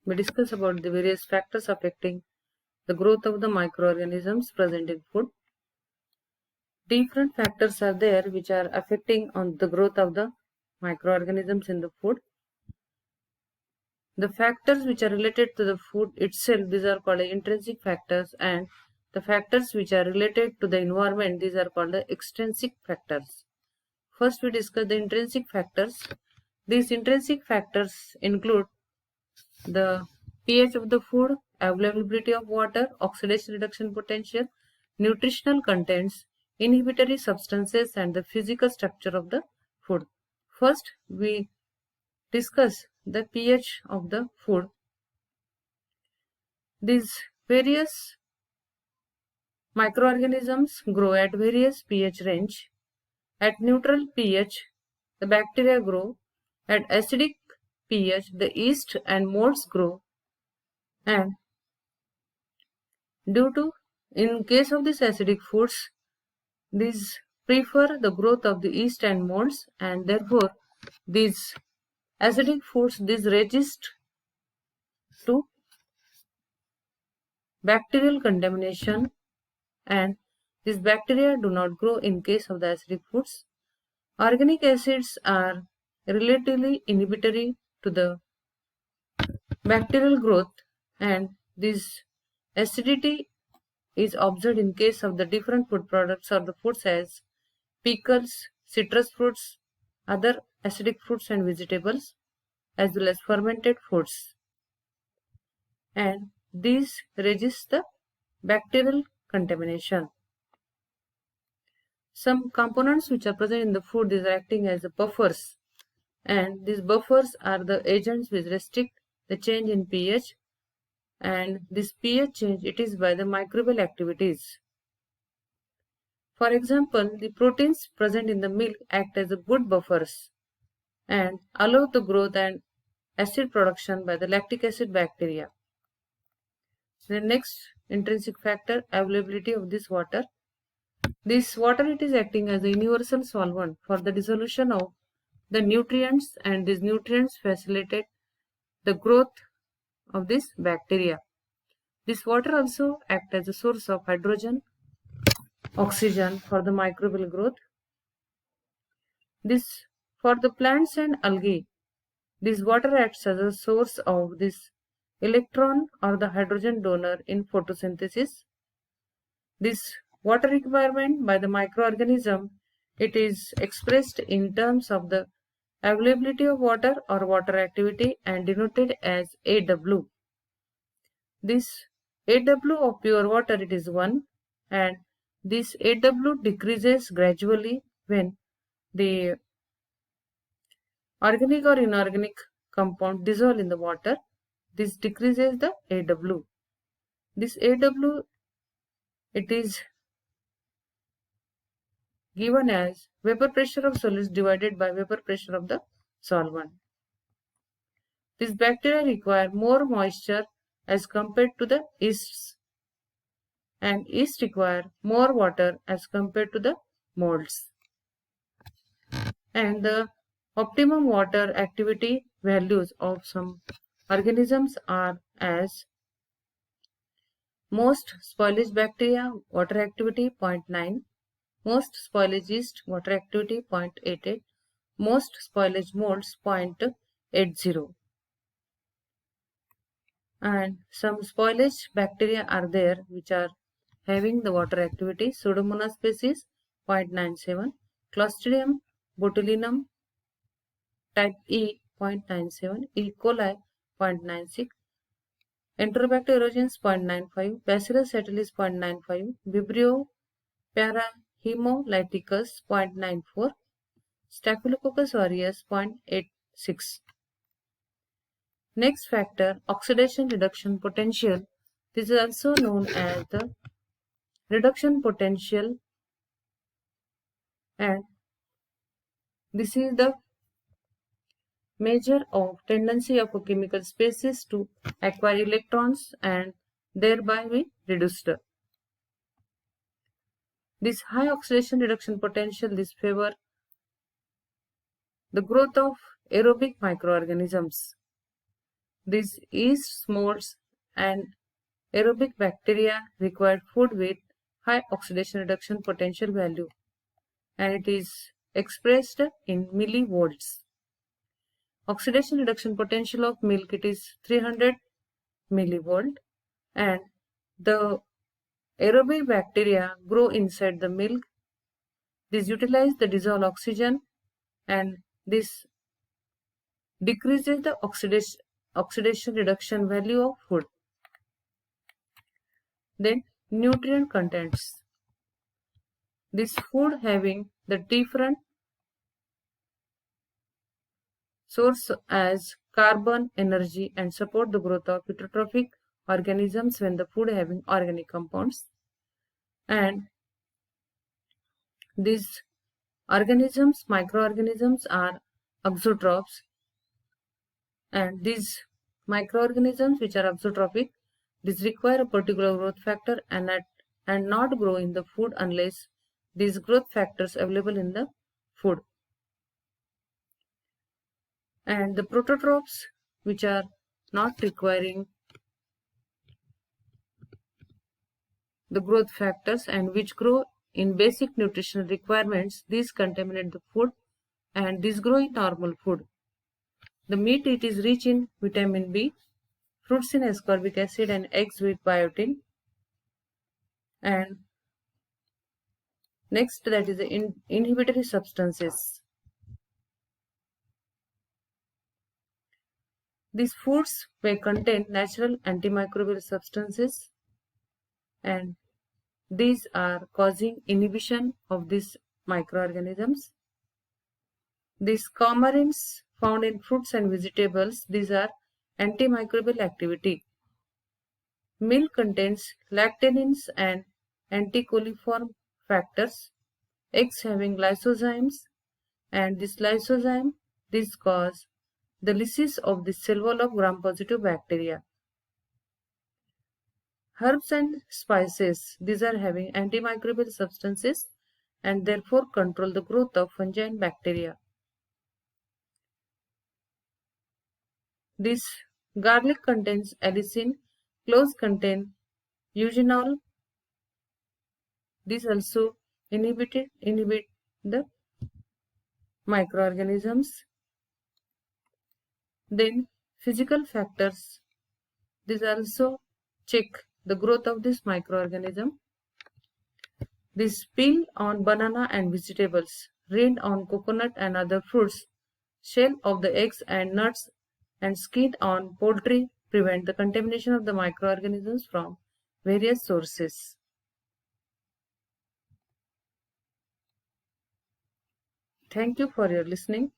we discuss about the various factors affecting the growth of the microorganisms present in food. Different factors are there which are affecting on the growth of the microorganisms in the food. The factors which are related to the food itself, these are called intrinsic factors, and the factors which are related to the environment, these are called the extrinsic factors. First, we discuss the intrinsic factors. These intrinsic factors include the pH of the food, availability of water, oxidation reduction potential, nutritional contents, inhibitory substances, and the physical structure of the food. First, we discuss the pH of the food. These various microorganisms grow at various pH range. At neutral pH, the bacteria grow. At acidic pH, the yeast and molds grow. And in case of these acidic foods, these prefer the growth of the yeast and molds, and therefore these acidic foods resist to bacterial contamination, and these bacteria do not grow in case of the acidic foods. Organic acids are relatively inhibitory to the bacterial growth, and this acidity is observed in case of the different food products or the foods as pickles, citrus fruits, other acidic fruits and vegetables, as well as fermented foods. And these resist the bacterial contamination. Some components which are present in the food, these are acting as buffers, and these buffers are the agents which restrict the change in pH, and this pH change, it is by the microbial activities. For example, the proteins present in the milk act as good buffers and allow the growth and acid production by the lactic acid bacteria. The next intrinsic factor, availability of this water. This water, it is acting as a universal solvent for the dissolution of the nutrients, and these nutrients facilitate the growth of this bacteria. This water also acts as a source of hydrogen, oxygen for the microbial growth. This for the plants and algae, this water acts as a source of this electron or the hydrogen donor in photosynthesis. This water requirement by the microorganism, it is expressed in terms of the availability of water or water activity and denoted as AW. This AW of pure water, it is 1, and this AW decreases gradually when the organic or inorganic compound dissolve in the water. This decreases the AW. This AW, it is given as vapor pressure of solids divided by vapor pressure of the solvent. These bacteria require more moisture as compared to the yeasts, and yeast require more water as compared to the molds. And the optimum water activity values of some organisms are as most spoilage bacteria water activity 0.9, most spoilage yeast water activity 0.88, most spoilage molds 0.80. And some spoilage bacteria are there which are having the water activity. Pseudomonas species 0.97, Clostridium botulinum type E 0.97, E. coli 0.96, Enterobacter erogens 0.95, Bacillus satilis 0.95, Vibrio parahemolyticus 0.94, Staphylococcus aureus 0.86. Next factor, oxidation reduction potential. This is also known as the reduction potential, and this is the measure of tendency of a chemical species to acquire electrons and thereby be reduced. This high oxidation reduction potential, this favor the growth of aerobic microorganisms. These yeast, molds, and aerobic bacteria require food with high oxidation reduction potential value, and it is expressed in millivolts. Oxidation reduction potential of milk, it is 300 millivolt, and the aerobic bacteria grow inside the milk. These utilize the dissolved oxygen, and this decreases the oxidation reduction value of food. Then nutrient contents. This food having the different source as carbon, energy, and support the growth of heterotrophic organisms when the food having organic compounds. And these organisms, microorganisms, are auxotrophs, and these microorganisms which are auxotrophic, these require a particular growth factor and not grow in the food unless these growth factors available in the food. And the prototrophs, which are not requiring the growth factors and which grow in basic nutritional requirements, these contaminate the food and these grow in normal food. The meat, it is rich in vitamin B, fruits in ascorbic acid, and eggs with biotin. And next, that is the inhibitory substances. These foods may contain natural antimicrobial substances, and these are causing inhibition of these microorganisms. These coumarins found in fruits and vegetables, these are antimicrobial activity. Milk contains lactanins and anticoliform factors. Eggs having lysozymes, and this lysozyme, this cause the lysis of the cell wall of gram-positive bacteria. Herbs and spices, these are having antimicrobial substances and therefore control the growth of fungi and bacteria. This garlic contains allicin, cloves contain eugenol. These also inhibit the microorganisms. Then physical factors, these also check the growth of this microorganism. This peel on banana and vegetables, rind on coconut and other fruits, shell of the eggs and nuts, and skin on poultry prevent the contamination of the microorganisms from various sources. Thank you for your listening.